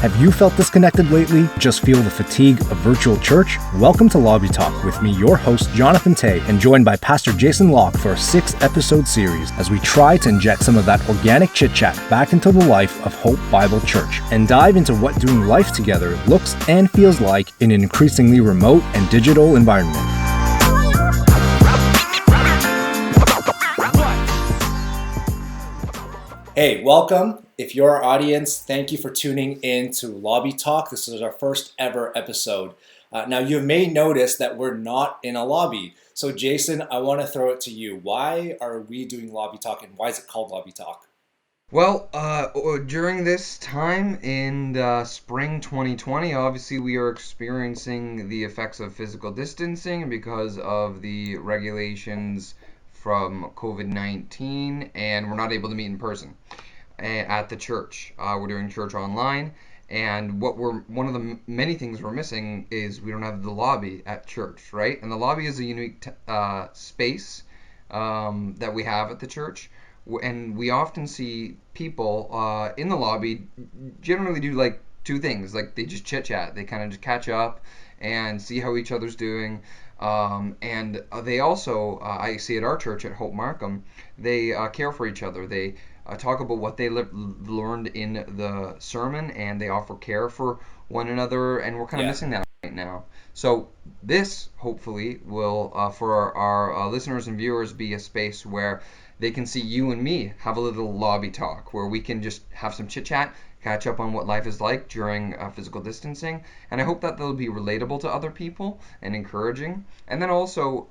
Have you felt disconnected lately? Just feel the fatigue of virtual church? Welcome to Lobby Talk with me, your host, Jonathan Tay, and joined by Pastor Jason Locke for a 6-episode series as we try to inject some of that organic chit-chat back into the life of Hope Bible Church and dive into what doing life together looks and feels like in an increasingly remote and digital environment. Hey, welcome. If you're our audience, thank you for tuning in to Lobby Talk. This is our first ever episode. Now, you may notice that we're not in a lobby. So, Jason, I want to throw it to you. Why are we doing Lobby Talk, and why is it called Lobby Talk? Well, during this time in spring 2020, obviously we are experiencing the effects of physical distancing because of the regulations from COVID-19, and we're not able to meet in person at the church. We're doing church online, and one of the many things we're missing is we don't have the lobby at church, right? And the lobby is a unique space that we have at the church, and we often see people in the lobby generally do like two things. Like, they just chit chat, they kind of just catch up and see how each other's doing. And they also, I see at our church at Hope Markham, they care for each other. They talk about what they learned in the sermon, and they offer care for one another, and we're kind of missing that right now. So this hopefully will, for our listeners and viewers, be a space where they can see you and me have a little lobby talk, where we can just have some chit chat, catch up on what life is like during physical distancing, and I hope that they'll be relatable to other people and encouraging. And then also,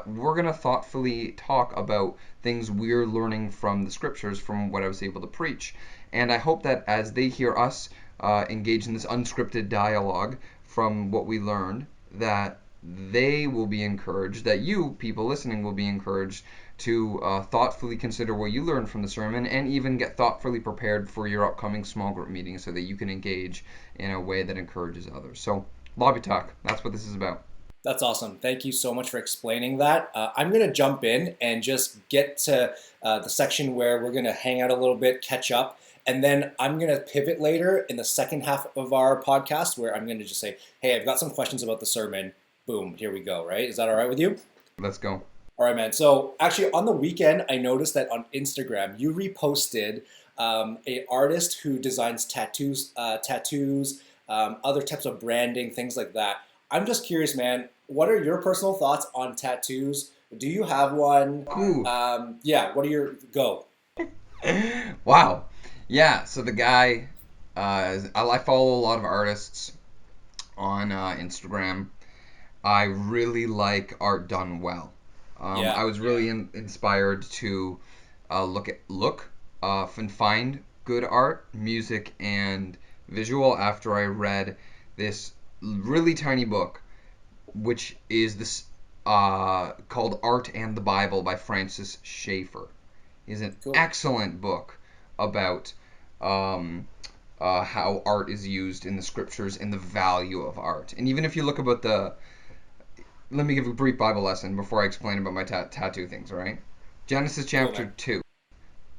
we're going to thoughtfully talk about things we're learning from the scriptures, from what I was able to preach. And I hope that as they hear us engage in this unscripted dialogue from what we learned, that they will be encouraged, that you, people listening, will be encouraged to thoughtfully consider what you learned from the sermon, and even get thoughtfully prepared for your upcoming small group meeting so that you can engage in a way that encourages others. So, Lobby Talk, that's what this is about. That's awesome. Thank you so much for explaining that. I'm going to jump in and just get to the section where we're going to hang out a little bit, catch up, and then I'm going to pivot later in the second half of our podcast where I'm going to just say, hey, I've got some questions about the sermon. Boom, here we go, right? Is that all right with you? Let's go. All right, man. So actually on the weekend, I noticed that on Instagram, you reposted a artist who designs tattoos, other types of branding, things like that. I'm just curious, man, what are your personal thoughts on tattoos? Do you have one? Ooh. What are your go? Wow. Yeah, so the guy, I follow a lot of artists on Instagram. I really like art done well. I was really inspired to look and find good art, music, and visual after I read this really tiny book, which is this called Art and the Bible by Francis Schaeffer. It's an excellent book about how art is used in the scriptures and the value of art. And even if you look about let me give a brief Bible lesson before I explain about my tattoo things, all right? Genesis chapter 2.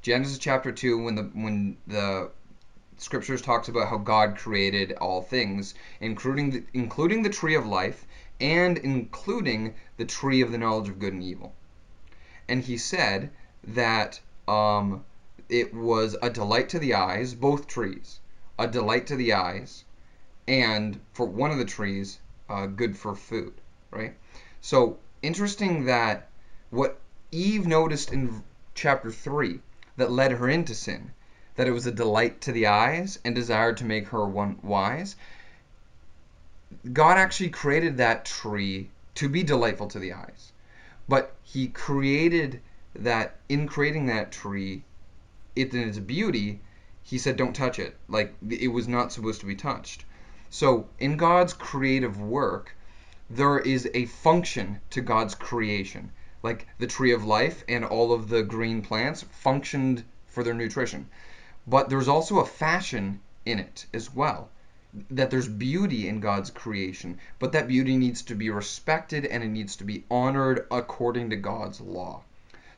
Genesis chapter 2, when the scriptures talks about how God created all things, including the tree of life and including the tree of the knowledge of good and evil. And he said that it was a delight to the eyes, both trees, a delight to the eyes, and for one of the trees, good for food. Right? So, interesting that what Eve noticed in chapter 3 that led her into sin, that it was a delight to the eyes and desired to make her one wise, God actually created that tree to be delightful to the eyes. But he created that, in creating that tree, in its beauty, he said don't touch it. Like, it was not supposed to be touched. So, in God's creative work, there is a function to God's creation. Like the tree of life and all of the green plants functioned for their nutrition. But there's also a fashion in it as well. That there's beauty in God's creation, but that beauty needs to be respected and it needs to be honored according to God's law.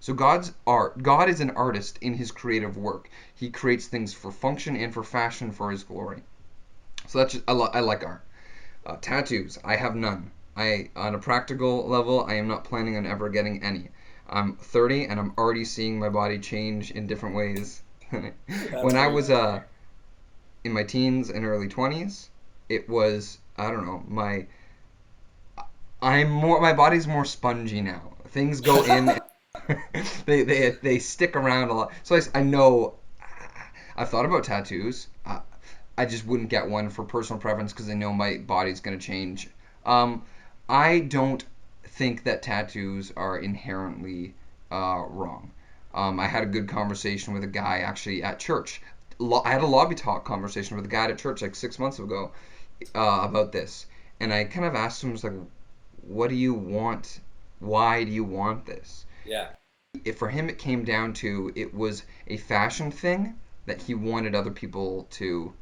So God is an artist in his creative work. He creates things for function and for fashion for his glory. So that's just, I like art. Tattoos, I have none. On a practical level, I am not planning on ever getting any. I'm 30 and I'm already seeing my body change in different ways. That's When I crazy. was in my teens and early 20s, it was, I don't know, my body's more spongy now. Things go in, they stick around a lot. So I know I've thought about tattoos. I just wouldn't get one for personal preference because I know my body's going to change. Um, I don't think that tattoos are inherently wrong. I had a good conversation with a guy actually at church. I had a lobby talk conversation with a guy at church like 6 months ago about this, and I kind of asked him, was like, "What do you want? Why do you want this?" Yeah. For him, it came down to it was a fashion thing that he wanted other people to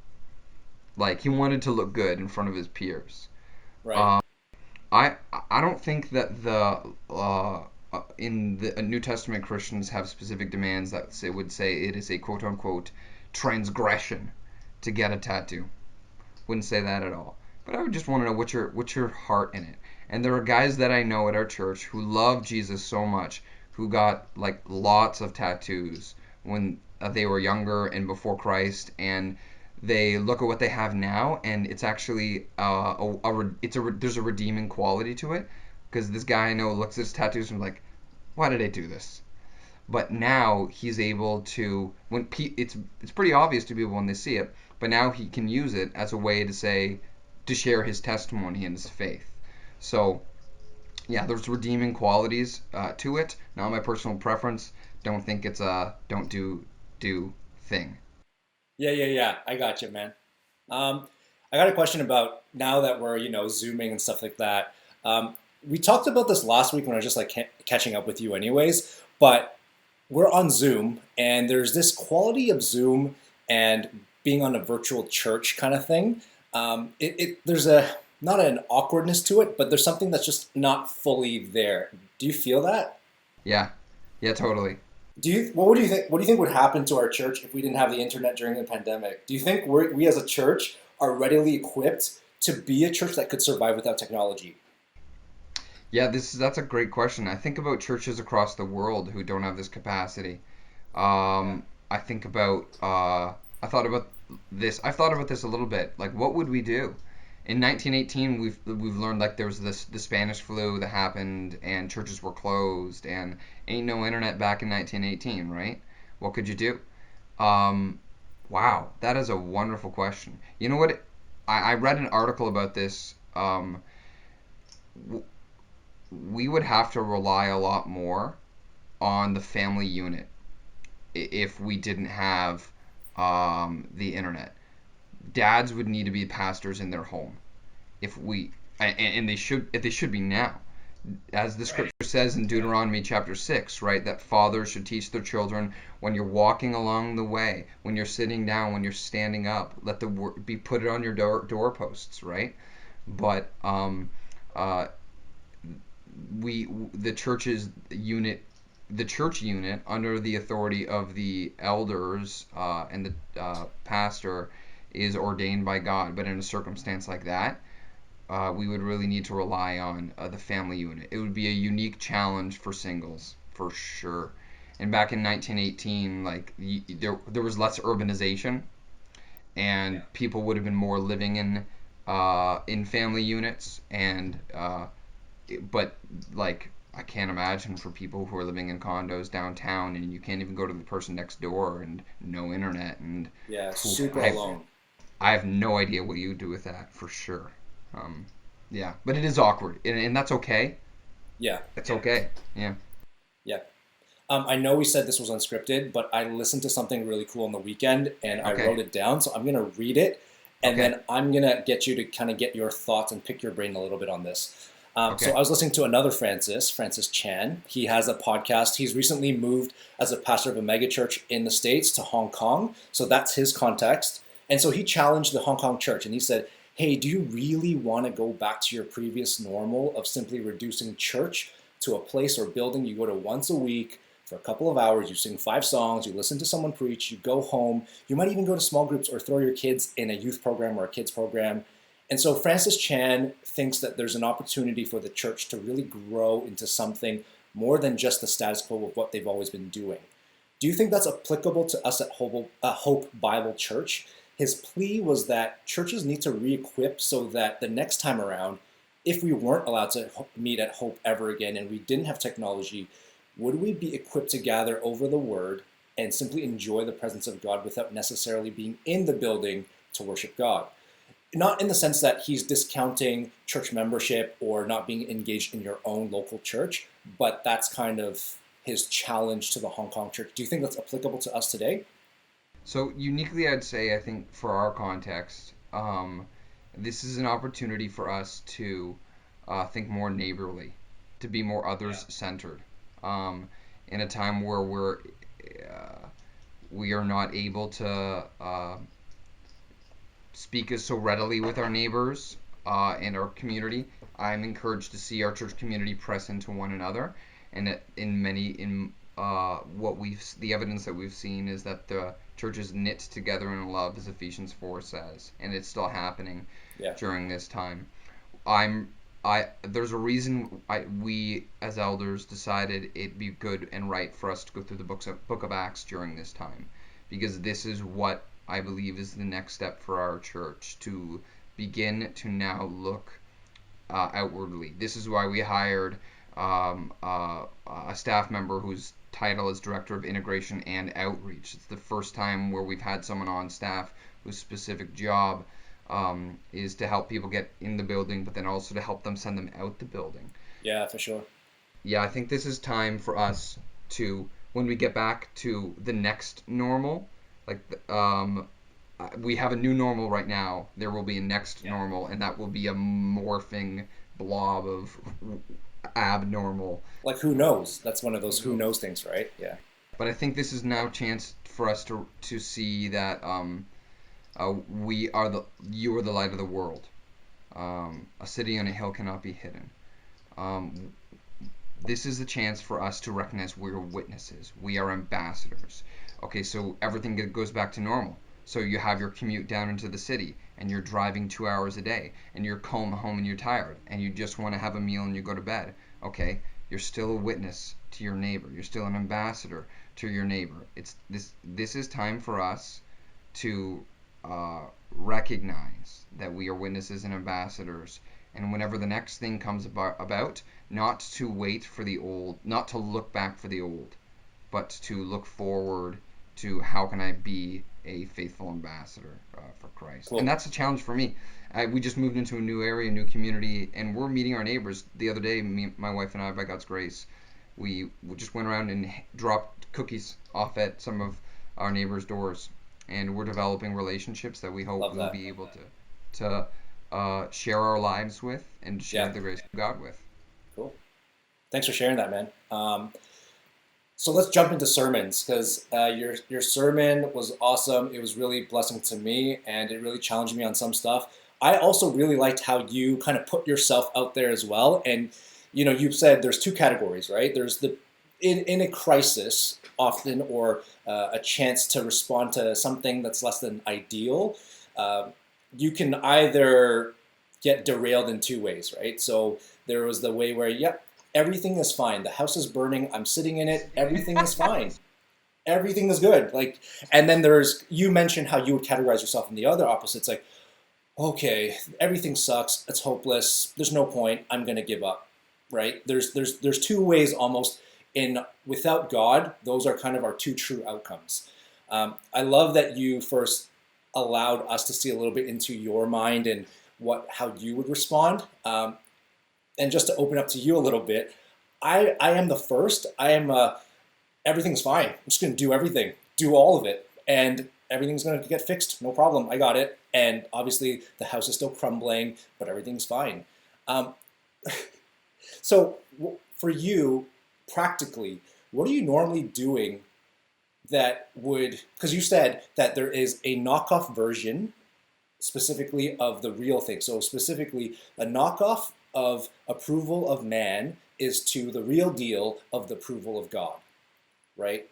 like. He wanted to look good in front of his peers. Right. Um, I don't think that the in the New Testament Christians have specific demands that would say it is a quote unquote transgression to get a tattoo. Wouldn't say that at all. But I would just want to know what's your heart in it. And there are guys that I know at our church who love Jesus so much, who got like lots of tattoos when they were younger and before Christ, and they look at what they have now, and it's actually there's a redeeming quality to it. Because this guy I know looks at his tattoos and like, why did I do this? But now he's able to it's pretty obvious to people when they see it, but now he can use it as a way to say to share his testimony and his faith. So yeah, there's redeeming qualities to it. Not my personal preference. Don't think it's a don't do thing. Yeah, yeah, yeah. I got you, man. Um, I got a question about now that we're, zooming and stuff like that. We talked about this last week when I was just like catching up with you, anyways. But we're on Zoom, and there's this quality of Zoom and being on a virtual church kind of thing. There's a not an awkwardness to it, but there's something that's just not fully there. Do you feel that? Yeah, yeah, totally. What do you think? What do you think would happen to our church if we didn't have the internet during the pandemic? Do you think we as a church are readily equipped to be a church that could survive without technology? Yeah, that's a great question. I think about churches across the world who don't have this capacity. I think about I thought about I've thought about this a little bit. Like, what would we do? In 1918, we've learned like there was the Spanish flu that happened and churches were closed and ain't no internet back in 1918, right? What could you do? Um, wow, that is a wonderful question. You know what? I read an article about this. W- we would have to rely a lot more on the family unit if we didn't have the internet. Dads would need to be pastors in their home if we and they should be now, as the Right. scripture says in Deuteronomy chapter 6, right, that fathers should teach their children when you're walking along the way, when you're sitting down, when you're standing up, let the word be put it on your doorposts, right? But uh, we the church's unit the church unit under the authority of the elders and the pastor is ordained by God. But in a circumstance like that, we would really need to rely on the family unit. It would be a unique challenge for singles, for sure. And back in 1918, like there was less urbanization, and Yeah. people would have been more living in family units. But like I can't imagine for people who are living in condos downtown and you can't even go to the person next door and no internet and Yeah. poof, Super alone. I have no idea what you would do with that for sure. Um, yeah, but it is awkward, and that's okay. Yeah. It's okay. Yeah. Yeah. I know we said this was unscripted, but I listened to something really cool on the weekend and I Okay. wrote it down. So I'm going to read it and Okay. then I'm going to get you to kind of get your thoughts and pick your brain a little bit on this. So Okay. I was listening to another Francis Chan. He has a podcast. He's recently moved as a pastor of a megachurch in the States to Hong Kong. So that's his context. And so he challenged the Hong Kong church and he said, hey, do you really want to go back to your previous normal of simply reducing church to a place or building you go to once a week for a couple of hours, you sing 5 songs, you listen to someone preach, you go home, you might even go to small groups or throw your kids in a youth program or a kids program. And so Francis Chan thinks that there's an opportunity for the church to really grow into something more than just the status quo of what they've always been doing. Do you think that's applicable to us at Hope Bible Church? His plea was that churches need to re-equip so that the next time around, if we weren't allowed to meet at Hope ever again and we didn't have technology, would we be equipped to gather over the word and simply enjoy the presence of God without necessarily being in the building to worship God? Not in the sense that he's discounting church membership or not being engaged in your own local church, but that's kind of his challenge to the Hong Kong church. Do you think that's applicable to us today? So uniquely, I'd say, I think for our context, this is an opportunity for us to think more neighborly, to be more others-centered. In a time where we are not able to speak as so readily with our neighbors and our community, I'm encouraged to see our church community press into one another. And the evidence that we've seen is that the church is knit together in love, as Ephesians 4 says, and it's still happening during this time. There's a reason we as elders decided it'd be good and right for us to go through the book of Acts during this time, because this is what I believe is the next step for our church, to begin to now look outwardly. This is why we hired a staff member whose title is Director of Integration and Outreach. It's the first time where we've had someone on staff whose specific job is to help people get in the building, but then also to help them send them out the building. Yeah, for sure. Yeah, I think this is time for us to, when we get back to the next normal, like we have a new normal right now, there will be a next normal, and that will be a morphing blob of abnormal. Like, who knows? That's one of those who knows things, right? Yeah. But I think this is now a chance for us to see that you are the light of the world. A city on a hill cannot be hidden. This is a chance for us to recognize we're witnesses. We are ambassadors. Okay, so everything goes back to normal. So you have your commute down into the city, and you're driving 2 hours a day, and you're home and you're tired, and you just want to have a meal and you go to bed. Okay, you're still a witness to your neighbor. You're still an ambassador to your neighbor. This is time for us to recognize that we are witnesses and ambassadors, and whenever the next thing comes about, not to wait for the old, not to look back for the old, but to look forward to how can I be a faithful ambassador for Christ. Cool. And that's a challenge for me. We just moved into a new area, a new community, and we're meeting our neighbors. The other day, my wife and I, by God's grace, we just went around and dropped cookies off at some of our neighbors' doors, and we're developing relationships that we hope we'll be able to share our lives with and share the grace of God with. Cool. Thanks for sharing that, man. So let's jump into sermons, because your sermon was awesome. It was really a blessing to me, and it really challenged me on some stuff. I also really liked how you kind of put yourself out there as well. And, you said there's 2 categories, right? There's in a crisis often, or a chance to respond to something that's less than ideal. You can either get derailed in 2 ways, right? So there was the way where, everything is fine. The house is burning. I'm sitting in it. Everything is fine. Everything is good. And then you mentioned how you would categorize yourself in the other opposite. It's like, okay, everything sucks. It's hopeless. There's no point. I'm going to give up, right? There's 2 ways almost without God. Those are kind of our 2 true outcomes. I love that you first allowed us to see a little bit into your mind and how you would respond. And just to open up to you a little bit, I am the first. I am everything's fine. I'm just going to do everything, do all of it, and everything's going to get fixed. No problem. I got it. And obviously the house is still crumbling, but everything's fine. So for you, practically, what are you normally doing that would, because you said that there is a knockoff version specifically of the real thing. So specifically, a knockoff of approval of man is to the real deal of the approval of God. right?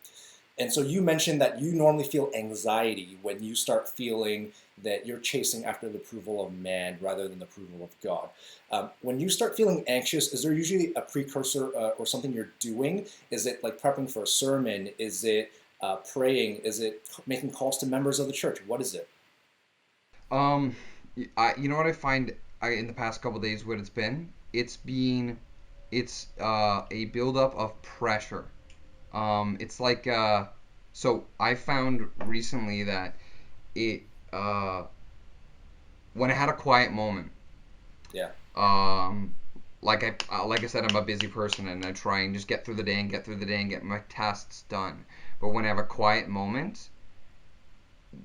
And so you mentioned that you normally feel anxiety when you start feeling that you're chasing after the approval of man rather than the approval of God. When you start feeling anxious, is there usually a precursor or something you're doing? Is it like prepping for a sermon? Is it praying? Is it making calls to members of the church? What is it? Um, you know what I find in the past couple days, what it's been? It's a buildup of pressure. It's like so I found recently that it uh when I had a quiet moment, Yeah. um, like I said, I'm a busy person and I try and just get through the day and get through the day and get my tasks done. But when I have a quiet moment,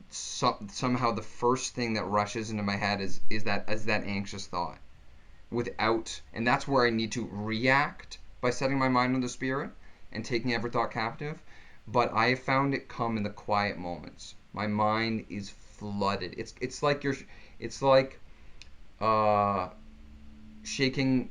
somehow the first thing that rushes into my head is that anxious thought. And that's where I need to react by setting my mind on the Spirit and taking every thought captive. But I have found it come in the quiet moments. My mind is flooded. It's like uh, shaking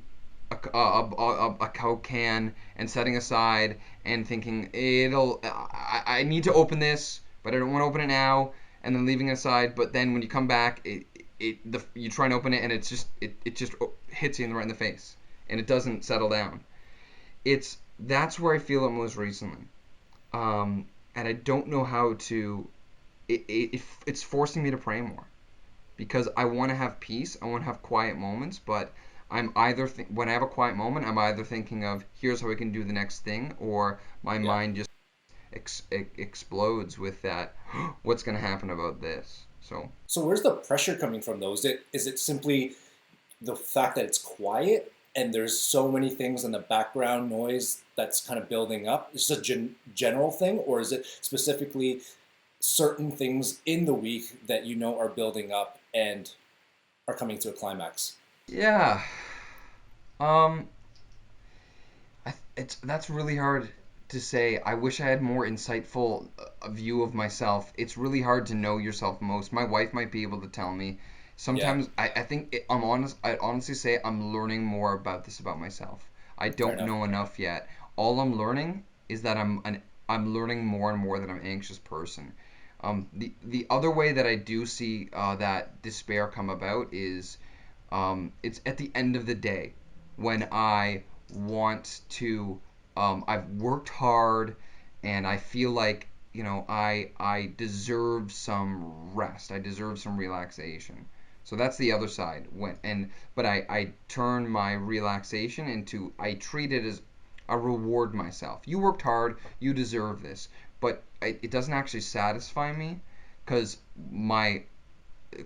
a Coke can and setting aside and thinking I need to open this, but I don't want to open it now, and then leaving it aside. But then when you come back, you try and open it, and it just hits you right in the face, and it doesn't settle down. That's where I feel it most recently, and I don't know how to. It's forcing me to pray more because I want to have peace. I want to have quiet moments, but I'm either when I have a quiet moment, I'm either thinking of here's how we can do the next thing, or my Yeah. mind just explodes with that. What's going to happen about this? So where's the pressure coming from though? Is it simply the fact that it's quiet and there's so many things in the background noise that's kind of building up? Is it a general thing, or is it specifically certain things in the week that you know are building up and are coming to a climax? Yeah. Um. That's really hard to say. I wish I had more insightful view of myself. It's really hard to know yourself most. My wife might be able to tell me. Yeah, Sometimes I think I'm honest. I'd honestly say I'm learning more about this about myself. I fair don't enough. know enough yet. All I'm learning is that I'm learning more and more that I'm an anxious person. The other way that I do see that despair come about is it's at the end of the day when I want to. I've worked hard, and I feel like I deserve some rest. I deserve some relaxation. So that's the other side. But I turn my relaxation into I treat it as a reward myself. You worked hard, you deserve this. But it doesn't actually satisfy me because my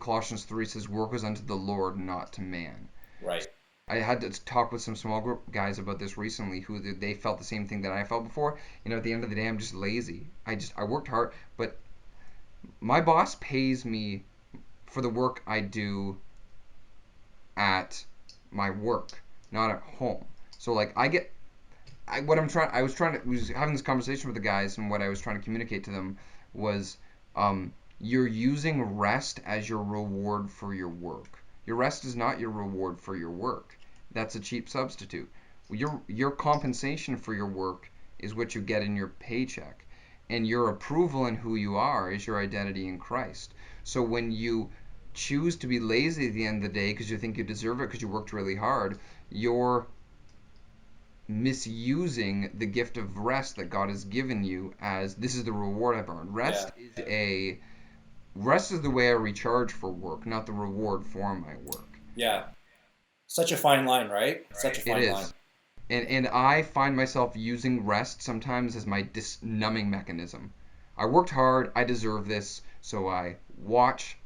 Colossians 3 says, work was unto the Lord, not to man. Right. I had to talk with some small group guys about this recently who they felt the same thing that I felt before. At the end of the day, I'm just lazy. I worked hard, but my boss pays me for the work I do at my work, not at home. So like I was having this conversation with the guys, and what I was trying to communicate to them was, you're using rest as your reward for your work. Your rest is not your reward for your work. That's a cheap substitute. Your compensation for your work is what you get in your paycheck, and your approval in who you are is your identity in Christ. So when you choose to be lazy at the end of the day because you think you deserve it because you worked really hard, you're misusing the gift of rest that God has given you as this is the reward I've earned. Yeah. Rest is the way I recharge for work, not the reward for my work. Yeah. Such a fine line, right? Such a It fine line. is. And I find myself using rest sometimes as my numbing mechanism. I worked hard, I deserve this, so I watch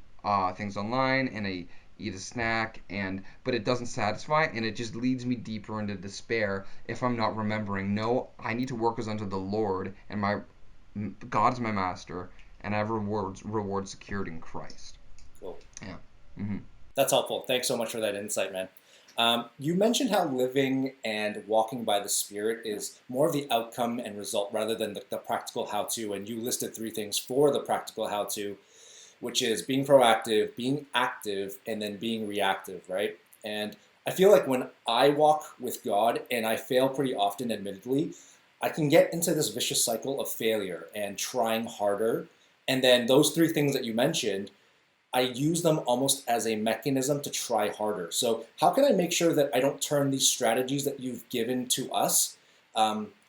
things online and I eat a snack, but it doesn't satisfy, and it just leads me deeper into despair if I'm not remembering, no, I need to work as unto the Lord, and my God's my master, and I have reward secured in Christ. Cool. Yeah. Mm-hmm. That's helpful. Thanks so much for that insight, man. You mentioned how living and walking by the Spirit is more of the outcome and result rather than the practical how-to, and you listed three things for the practical how-to, which is being proactive, being active, and then being reactive, right? And I feel like when I walk with God, and I fail pretty often, admittedly, I can get into this vicious cycle of failure and trying harder. And then those three things that you mentioned, I use them almost as a mechanism to try harder. So how can I make sure that I don't turn these strategies that you've given to us,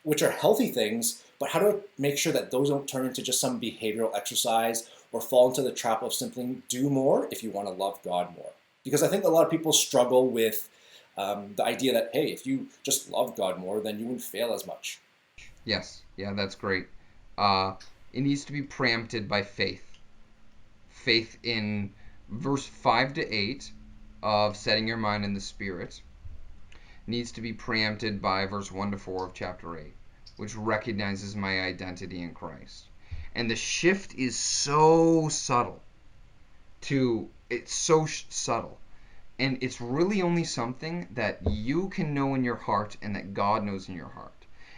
which are healthy things, but how do I make sure that those don't turn into just some behavioral exercise or fall into the trap of simply do more if you want to love God more? Because I think a lot of people struggle with the idea that, hey, if you just love God more, then you wouldn't fail as much. Yes, yeah, that's great. It needs to be preempted by faith. Faith in verse 5 to 8 of setting your mind in the Spirit needs to be preempted by verse 1 to 4 of chapter 8, which recognizes my identity in Christ. And the shift is so subtle. It's so subtle. And it's really only something that you can know in your heart and that God knows in your heart.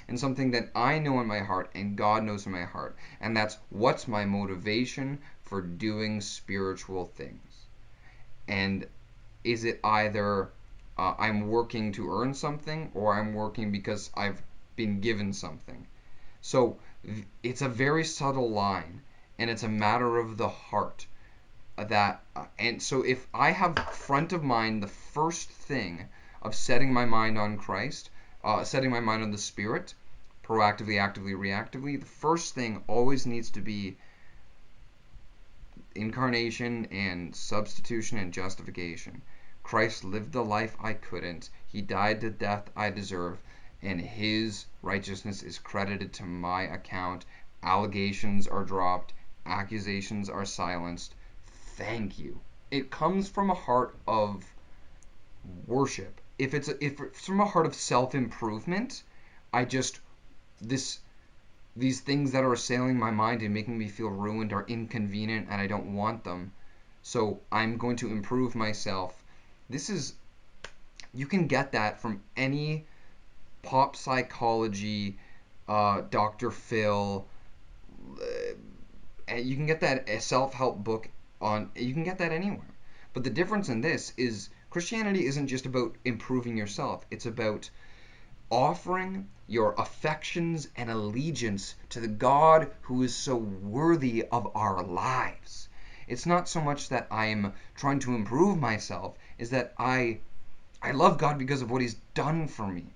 And something that I know in my heart and God knows in my heart. And that's what's my motivation for doing spiritual things. And is it either I'm working to earn something or I'm working because I've been given something? So it's a very subtle line, and it's a matter of the heart. And so if I have front of mind the first thing of setting my mind on Christ, setting my mind on the Spirit, proactively, actively, reactively, the first thing always needs to be incarnation and substitution and justification. Christ lived the life I couldn't. He died the death I deserve, and his righteousness is credited to my account. Allegations are dropped. Accusations are silenced. Thank you. It comes from a heart of worship. If it's from a heart of self-improvement, these things that are assailing my mind and making me feel ruined are inconvenient and I don't want them. So I'm going to improve myself. You can get that from any pop psychology, Dr. Phil. You can get that a self-help book you can get that anywhere. But the difference in this is Christianity isn't just about improving yourself. It's about offering your affections and allegiance to the God who is so worthy of our lives. It's not so much that I'm trying to improve myself, is that I love God because of what he's done for me.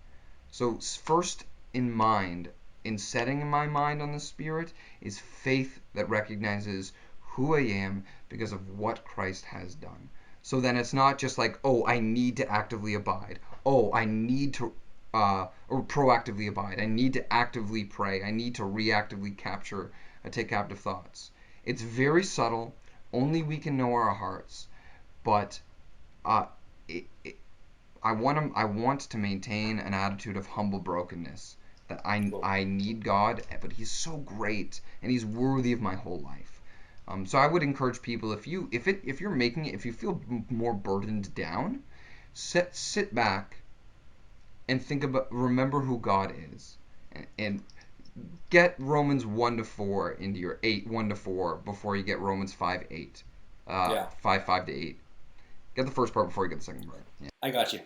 So first in setting my mind on the Spirit, is faith that recognizes who I am because of what Christ has done. So then it's not just like, oh, I need to actively abide. Oh, I need to or proactively abide. I need to actively pray. I need to reactively take captive thoughts. It's very subtle. Only we can know our hearts. But I want to maintain an attitude of humble brokenness. That I need God, but he's so great and he's worthy of my whole life. So I would encourage people, if you feel more burdened down, sit back and remember who God is, and get Romans 1-4 into your 1-4 before you get Romans 5-8, 5-5-8. Get the first part before you get the second part. Yeah. I got you.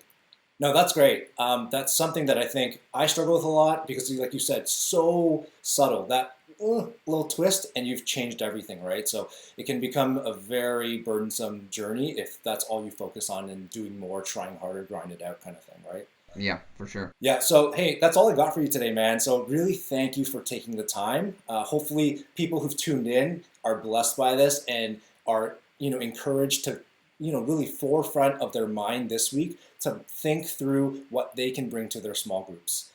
No, that's great. That's something that I think I struggle with a lot because, like you said, so subtle. That little twist and you've changed everything, right? So it can become a very burdensome journey if that's all you focus on and doing more, trying harder, grind it out kind of thing, right? Yeah, for sure. Yeah, so hey, that's all I got for you today, man. So really thank you for taking the time. Hopefully people who've tuned in are blessed by this and are, encouraged to, really forefront of their mind this week to think through what they can bring to their small groups.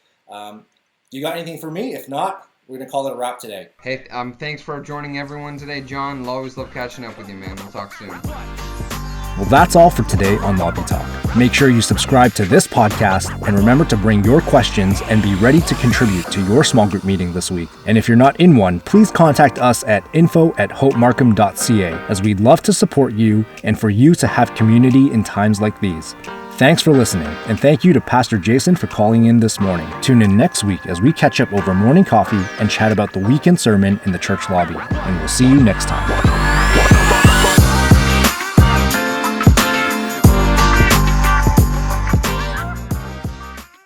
You got anything for me? If not, we're going to call it a wrap today. Hey, thanks for joining everyone today, John. I'll always love catching up with you, man. We'll talk soon. Well, that's all for today on Lobby Talk. Make sure you subscribe to this podcast and remember to bring your questions and be ready to contribute to your small group meeting this week. And if you're not in one, please contact us at info@hopemarkham.ca, as we'd love to support you and for you to have community in times like these. Thanks for listening, and thank you to Pastor Jason for calling in this morning. Tune in next week as we catch up over morning coffee and chat about the weekend sermon in the church lobby. And we'll see you next time.